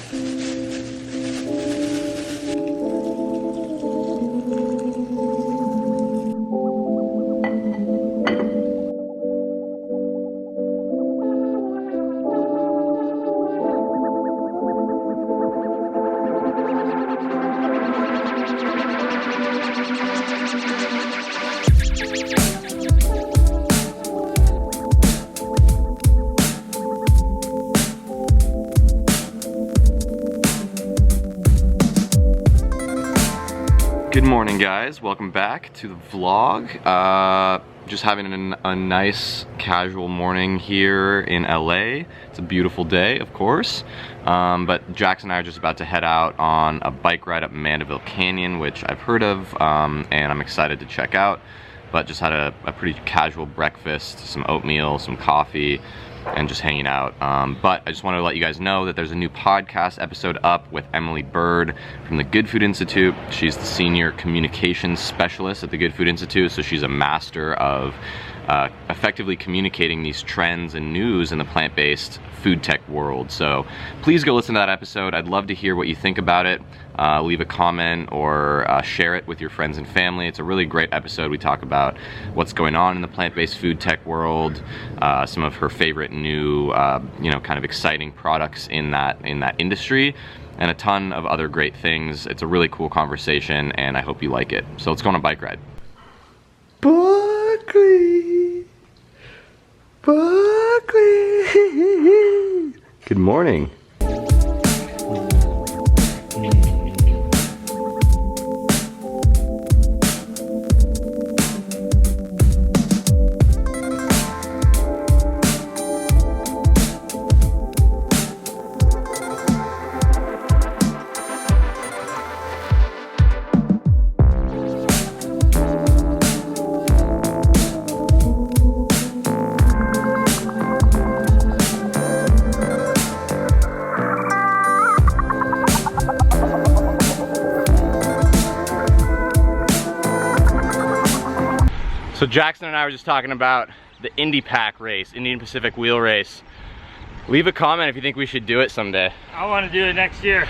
Good morning, guys. Welcome back to the vlog. Just having a nice casual morning here in LA. It's a beautiful day, of course, but Jackson and I are just about to head out on a bike ride up Mandeville Canyon, which I've heard of, and I'm excited to check out. But just had a pretty casual breakfast, some oatmeal, some coffee, and just hanging out. But I just wanted to let you guys know that there's a new podcast episode up with Emily Bird from the Good Food Institute. She's the senior communications specialist at the Good Food Institute, so she's a master of effectively communicating these trends and news in the plant-based food tech world. So please go listen to that episode. I'd love to hear what you think about it. Leave a comment or share it with your friends and family. It's a really great episode. We talk about what's going on in the plant-based food tech world, some of her favorite new, kind of exciting products in that industry, and a ton of other great things. It's a really cool conversation, and I hope you like it. So let's go on a bike ride. Buckley. Good morning. So Jackson and I were just talking about the Indy Pac race, Indian Pacific Wheel Race. Leave a comment if you think we should do it someday. I want to do it next year.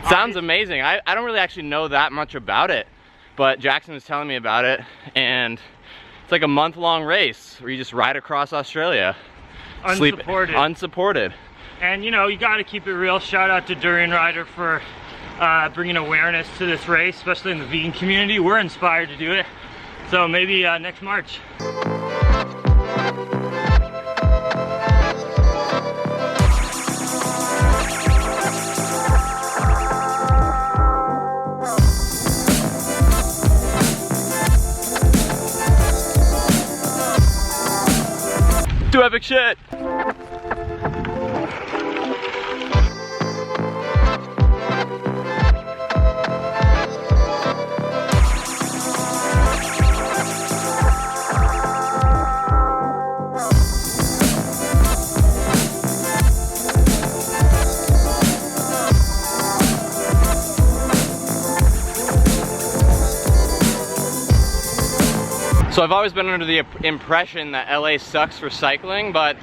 Sounds amazing. I don't really actually know that much about it, but Jackson was telling me about it, and it's like a month-long race where you just ride across Australia. Unsupported. Unsupported. And you know, you got to keep it real. Shout out to Durian Rider for bringing awareness to this race, especially in the vegan community. We're inspired to do it. So maybe next March. Do epic shit. So I've always been under the impression that LA sucks for cycling, but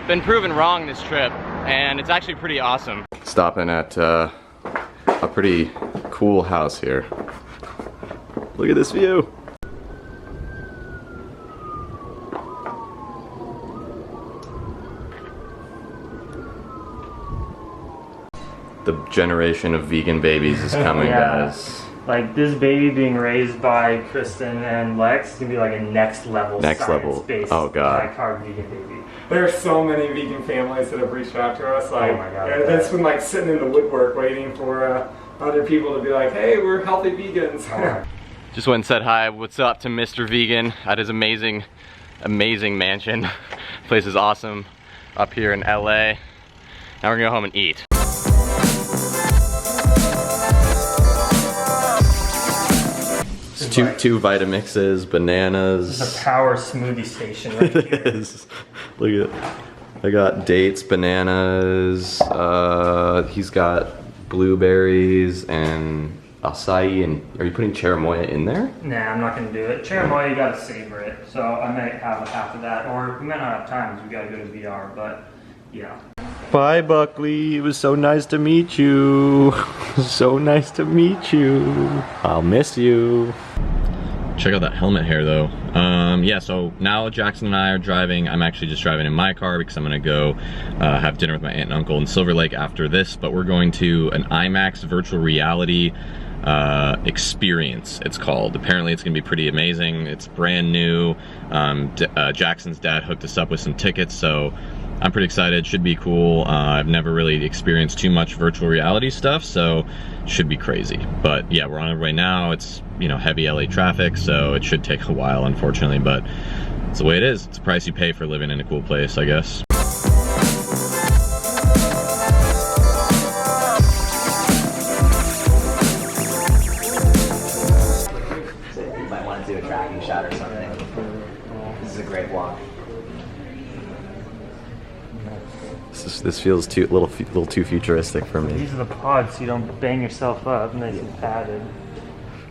been proven wrong this trip, and it's actually pretty awesome. Stopping at a pretty cool house here. Look at this view. The generation of vegan babies is coming, guys. Like this baby being raised by Kristen and Lex is gonna be like a next level science-based oh god, high-carb vegan baby. There are so many vegan families that have reached out to us. Like, oh my god, that's been like sitting in the woodwork waiting for other people to be like, hey, we're healthy vegans. Just went and said hi. What's up to Mr. Vegan at his amazing mansion. Place is awesome up here in LA. Now we're gonna go home and eat. Two Vitamixes, bananas. It's a power smoothie station right here. It is. Look at it. I got dates, bananas. He's got blueberries and acai. And are you putting cherimoya in there? Nah, I'm not gonna do it. Cherimoya, you gotta savor it. So I might have half of that, or we might not have time because we gotta go to VR. But yeah. Bye, Buckley. It was so nice to meet you. So nice to meet you. I'll miss you. Check out that helmet hair though. Yeah, so now Jackson and I are driving. I'm actually just driving in my car because I'm gonna go have dinner with my aunt and uncle in Silver Lake after this, but we're going to an IMAX virtual reality experience, it's called. Apparently it's gonna be pretty amazing. It's brand new. Jackson's dad hooked us up with some tickets, so I'm pretty excited. Should be cool. I've never really experienced too much virtual reality stuff, so should be crazy. But yeah, we're on our way now. It's, you know, heavy LA traffic, so it should take a while, unfortunately, but it's the way it is. It's the price you pay for living in a cool place, I guess. So you might want to do a tracking shot or something. This is a great walk. This feels a little too futuristic for me. These are the pods so you don't bang yourself up, nice and padded.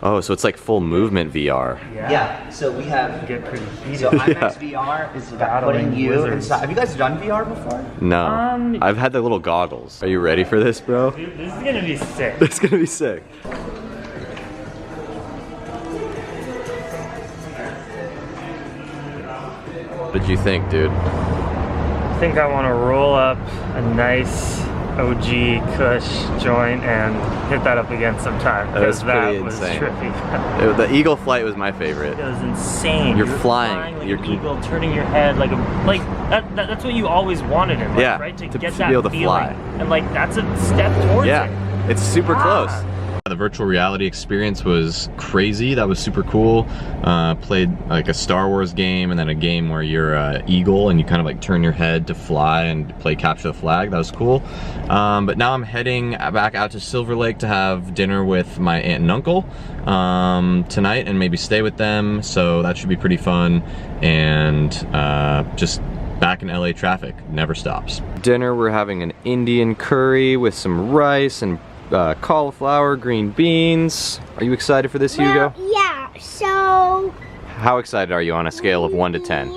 Oh, so it's like full movement VR. Yeah, so we have... Get pretty heated. So IMAX VR is about putting you wizards. inside. Have you guys done VR before? No, I've had the little goggles. Are you ready for this, bro? Dude, this is gonna be sick. It's gonna be sick. What did you think, dude? I think I want to roll up a nice OG Kush joint and hit that up again sometime. That was That pretty was insane. trippy. The eagle flight was my favorite. It was insane. You're You were flying. like You're an eagle, turning your head like that's what you always wanted in life, Yeah, right? To to get be that able to feeling. fly. And like that's a step towards it. Yeah, it's super close. The virtual reality experience was crazy. That was super cool. Played like a Star Wars game and then a game where you're an eagle and you kind of like turn your head to fly and play capture the flag. That was cool. But now I'm heading back out to Silver Lake to have dinner with my aunt and uncle tonight and maybe stay with them. So that should be pretty fun. And just back in LA traffic, never stops. Dinner, we're having an Indian curry with some rice and cauliflower, green beans. Are you excited for this, Hugo? Yeah, so... How excited are you on a scale of 1 to 10?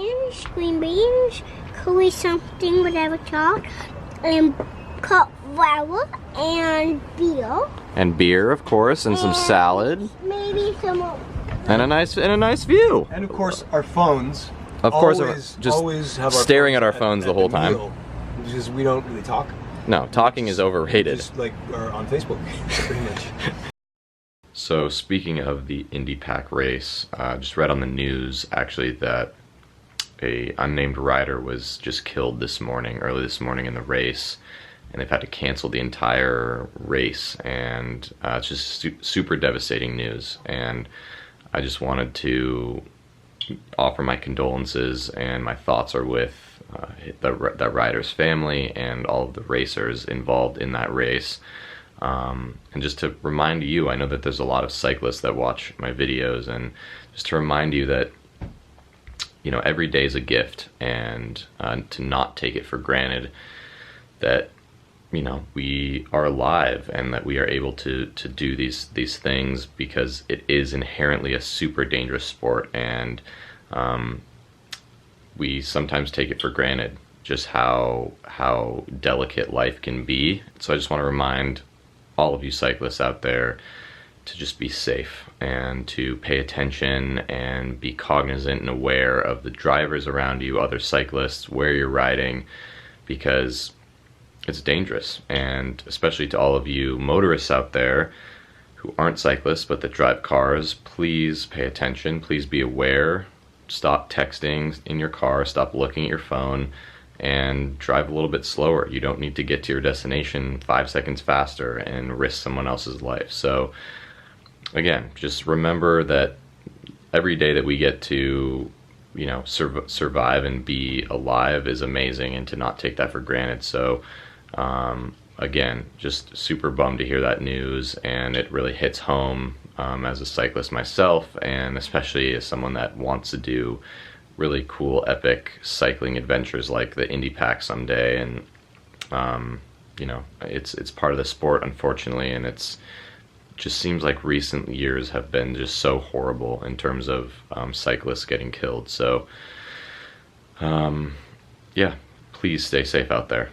Green beans, curry something, whatever chalk, and cauliflower, and beer. And beer, of course, and some salad. Maybe some... And a nice view. And of course, our phones. Of course, always, just always have our staring phones at our phones the whole time. meal, because we don't really talk. No, talking is overrated. Just like are on Facebook, pretty much. So speaking of the Indy Pac race, just read on the news actually that a unnamed rider was just killed early this morning in the race, and they've had to cancel the entire race, and it's just super devastating news. And I just wanted to offer my condolences, and my thoughts are with that rider's family and all of the racers involved in that race. And just to remind you, I know that there's a lot of cyclists that watch my videos, and just to remind you that, you know, every day is a gift, and to not take it for granted that, you know, we are alive and that we are able to do these things, because it is inherently a super dangerous sport. And we sometimes take it for granted just how delicate life can be. So I just want to remind all of you cyclists out there to just be safe and to pay attention and be cognizant and aware of the drivers around you, other cyclists, where you're riding, because it's dangerous. And especially to all of you motorists out there who aren't cyclists but that drive cars, please pay attention, please be aware. Stop texting in your car, stop looking at your phone, and drive a little bit slower. You don't need to get to your destination 5 seconds faster and risk someone else's life. So again, just remember that every day that we get to, you know, survive and be alive is amazing, and to not take that for granted. So again, just super bummed to hear that news, and it really hits home as a cyclist myself, and especially as someone that wants to do really cool, epic cycling adventures like the Indy Pac someday. And you know, it's part of the sport, unfortunately, and it's just seems like recent years have been just so horrible in terms of cyclists getting killed. So yeah, please stay safe out there.